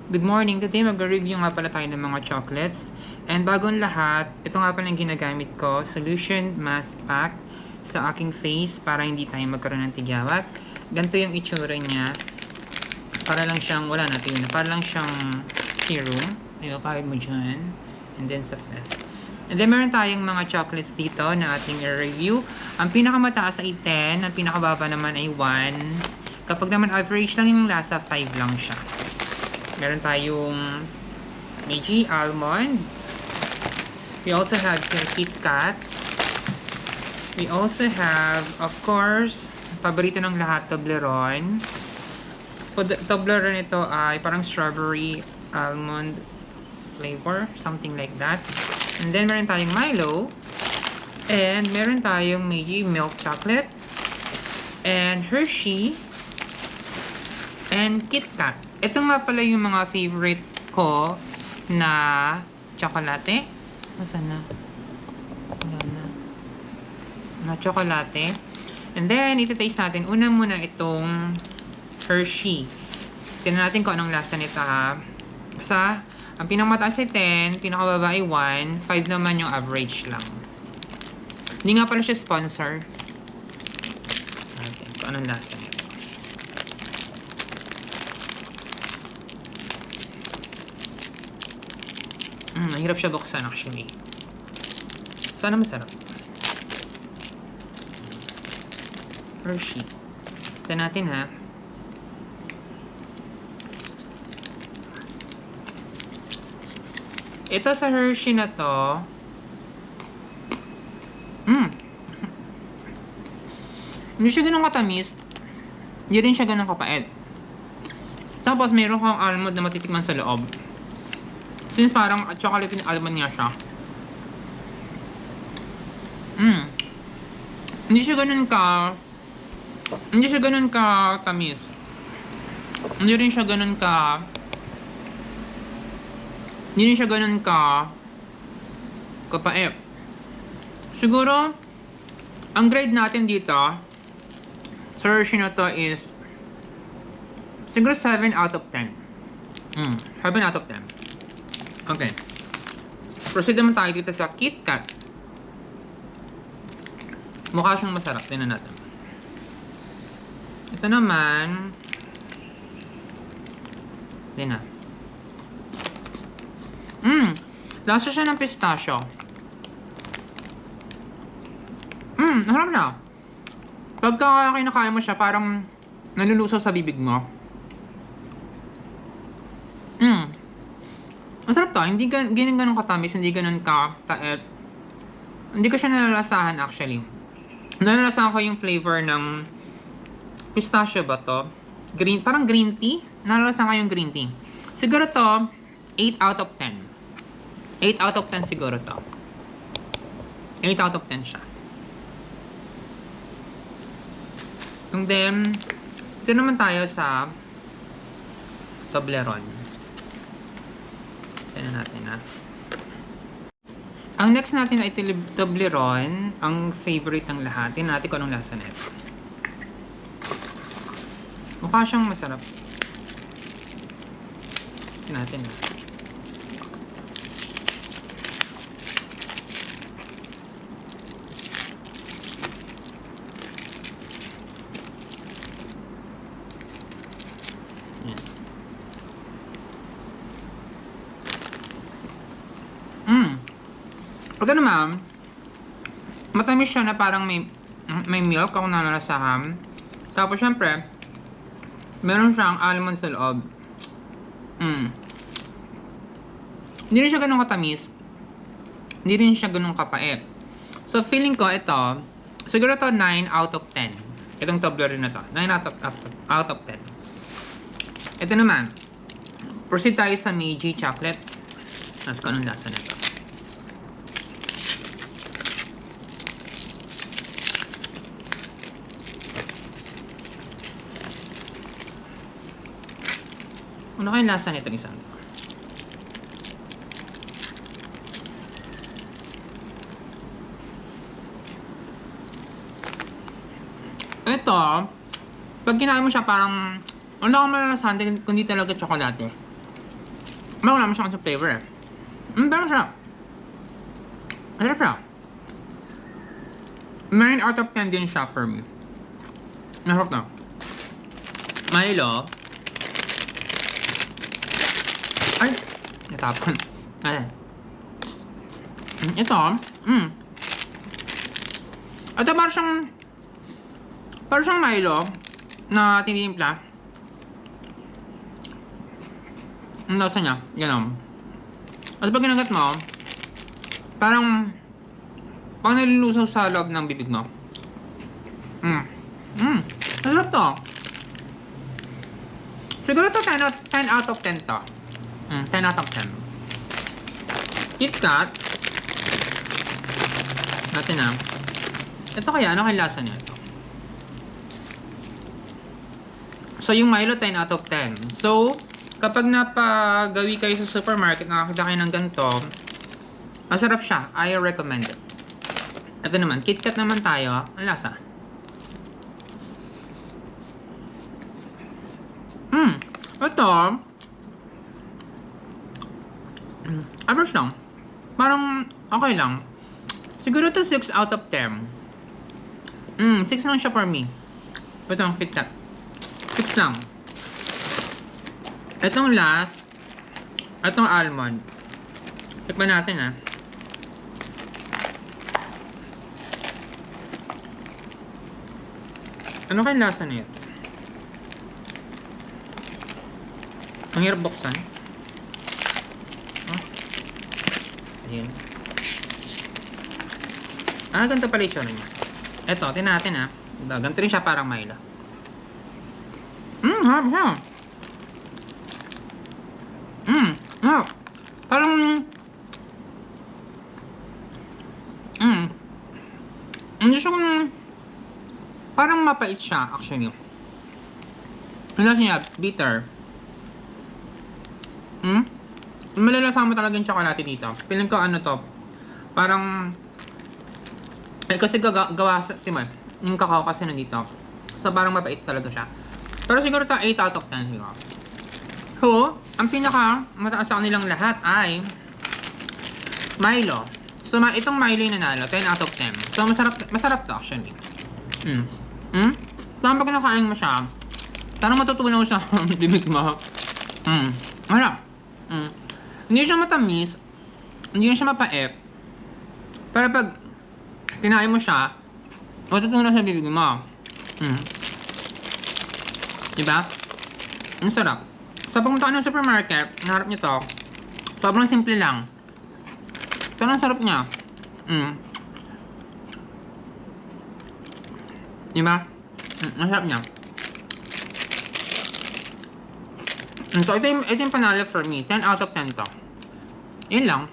Good morning! Today mag-review nga pala tayo ng mga chocolates. And bagong lahat, ito nga pala yung ginagamit ko, Solution Mask Pack sa aking face para hindi tayo magkaroon ng tigyawat. Ganito yung itsura niya. Para lang siyang, wala natin yun, para lang siyang serum. Ayun, pakit mo dyan. And then sa face. And then meron tayong mga chocolates dito na ating i-review. Ang pinakamataas ay 10, ang pinakababa naman ay 1. Kapag naman average lang yung lasa, 5 lang siya. Meron tayong Meiji Almond. We also have here Kit Kat. We also have, of course, paborito ng lahat, Toblerone. Toblerone ito ay parang strawberry almond flavor, something like that. And then meron tayong Milo. And meron tayong Meiji Milk Chocolate. And Hershey. And Kit Kat. Ito nga pala yung mga favorite ko na tsokolate. Nasaan na? Wala na. Na tsokolate. And then, iti-taste natin. Una muna itong Hershey. Tingnan natin kung anong lasa nito ha. Basta, ang pinakamataas ay 10, pinakababa ay 1, 5 naman yung average lang. Hindi nga pala siya sponsor. Okay, kung anong lasa nito. Mahirap siya buksan actually. Sana masarap. Hershey. Ito natin ha. Ito sa Hershey na to. Hindi siya ganun katamis. Hindi rin siya ganun kapait. Tapos mayroon kang almond na matitikman sa loob. Since parang chocolate and almond nga siya. Hindi siya ganun ka tamis. Hindi rin siya ganun ka kapait. Siguro ang grade natin dito sa Hershey na to is siguro 7 out of 10. 7 out of 10. Okay. Proceed naman tayo dito sa Kit Kat. Mukha siyang masarap. Tingnan natin. Ito naman. Tingnan. Lasa siya ng pistachio. Harap na. Pagka kinakain mo siya, parang nalulusaw sa bibig mo. Masarap to. Hindi ganun katamis, hindi ganun ka-taet. Hindi ko siya nalalasahan actually. Nalalasahan ko yung flavor ng pistachio ba to? Parang green tea. Nalalasahan ko yung green tea. Siguro to, 8 out of 10. 8 out of 10 siguro to. 8 out of 10 siya. And then, ito naman tayo sa Toblerone. Tignan natin ha. Ang next natin ay Toblerone. Ang favorite ng lahat. Tignan natin kung anong lasa na ito. Mukha siyang masarap. Tignan natin ha. Ito naman, matamis siya na parang may milk akong nalalasahan. Tapos syempre, meron siyang almond sa loob. Hindi rin siya ganun katamis. Hindi rin siya ganun kapait. So feeling ko ito, siguro to 9 out of 10. Itong Toblerone na to, 9 out of 10. Ito naman, proceed tayo sa Meiji Chocolate. At kung anong lasa na to. Ano kayong lasa nitong isang? Ito, pag kinain mo siya parang wala kang malalasahan kundi talaga tsokolate. Wala masyadong sa flavor eh. Pero masarap. Masarap siya. 9 out of 10 din siya for me. Masarap na. Milo. Ay! Natapon. Ayan. Ito. Ito parang siyang Milo na tinimpla. Ang lasa niya. Ganon. At pag ginagat mo, parang nalilusaw sa loob ng bibig mo. Masarap to. Siguro to 10 out of 10 to. 10 out of 10. KitKat. Natin na. Ito kaya, ano kaya lasa niya ito? So, yung Milo, 10 out of 10. So, kapag napagawi kayo sa supermarket, nakakita kayo ng ganito, masarap siya. I recommend it. Ito naman, KitKat naman tayo. Ang lasa. Ito, average lang. Parang, okay lang. Siguro ito 6 out of 10. 6 lang siya for me. Ito ang KitKat. 6 lang. Itong last, itong almond. Tikman natin ah. Ano kayong lasa na ito? Ang hirap buksan. Ayan. Ganito pala yung tsura niya. Ito, tingnan natin ah. Ganito rin siya parang Milo. Harap siya. Parang hindi siya parang mapait siya actually. Ang lasa niya, bitter. Malalasa mo talaga yung tsokolate dito. Feeling ko ano to, parang kasi gawa sa, diba, yung kakao kasi nandito. So parang mapait talaga siya. Pero siguro to 8 out of 10 siguro. So, ang pinaka mataas sa kanilang lahat ay Milo. So, itong Milo yung nanalo, 10 out of 10. So, masarap to actually. So, pag nakain mo siya, parang matutunaw siya ang bibig mo. Masarap. Hindi siya matamis, hindi siya mapait. Pero pag kinain mo siya, matutunaw sa bibig mo. Diba? Ang sarap. So, pumunta ka ng supermarket, naharap nyo to. Sobrang simple lang. Pero ang sarap niya. Diba? Ang sarap niya. So, ito yung panalo for me. 10 out of 10 to. Yun lang.